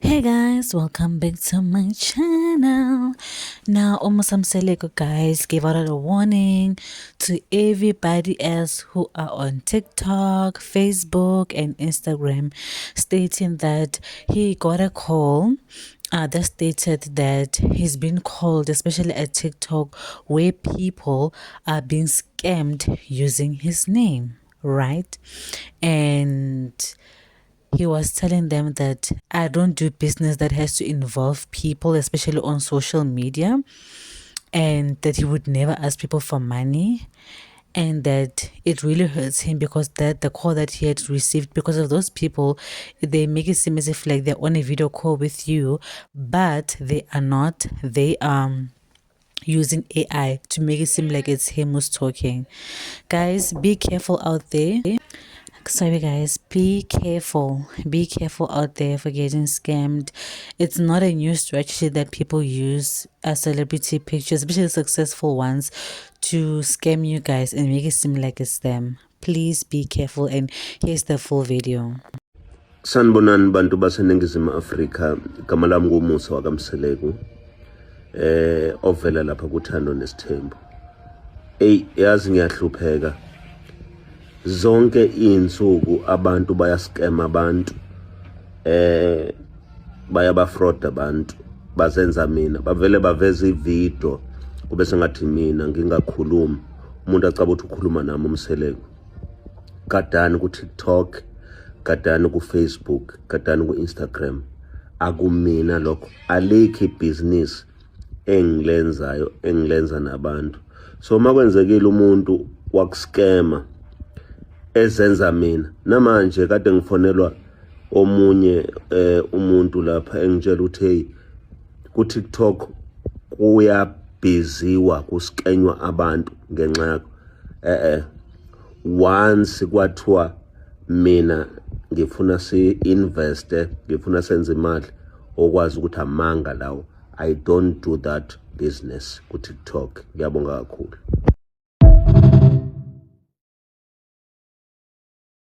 Hey guys, welcome back to my channel. Now, Omusamseleko guys gave out a warning to everybody else who are on TikTok, Facebook, and Instagram, stating that he got a call that stated that he's been called, especially at TikTok, where people are being scammed using his name, right? And he was telling them that I don't do business that has to involve people, especially on social media, and that he would never ask people for money, and that it really hurts him because that the call that he had received, because of those people, they make it seem as if like they're on a video call with you, but they are not. They using AI to make it seem like it's him who's talking. Guys, be careful out there. Sorry guys, be careful out there for getting scammed. It's not a new strategy that people use as celebrity pictures, especially successful ones, to scam you guys and make it seem like it's them. Please be careful, and here's the full video. Sanibonani bantu baseningizimu Afrika, igama lami nguMusa waKaMseleku, ovela lapha kuThando Nesithembu. Yazi ngiyahlupheka. Zonke insuku abantu bayaskema abantu, bayabafraud abantu, bazenza mina, bavele baveza ivideo kube sengathi mina ngingakhulumi, umuntu acaba ukuthi ukhuluma nami uMseleku. Gadani ku TikTok, gadani ku Facebook, gadani ku Instagram. Akumina lokho, alikho ibhizinisi engilenza nabantu. So makwenzekile umuntu wakuskema ezenza mina, namanje kade ngifonelwa omunye umuntu lapha engitshela ukuthi hey, ku TikTok kuyabhiziwa kuskenywa abantu ngenxa yakho. Once kwathiwa mina ngifuna si-investe, ngifuna senze imali okwazi ukuthi amanga lawo, I don't do that business ku TikTok. Ngiyabonga kakhulu.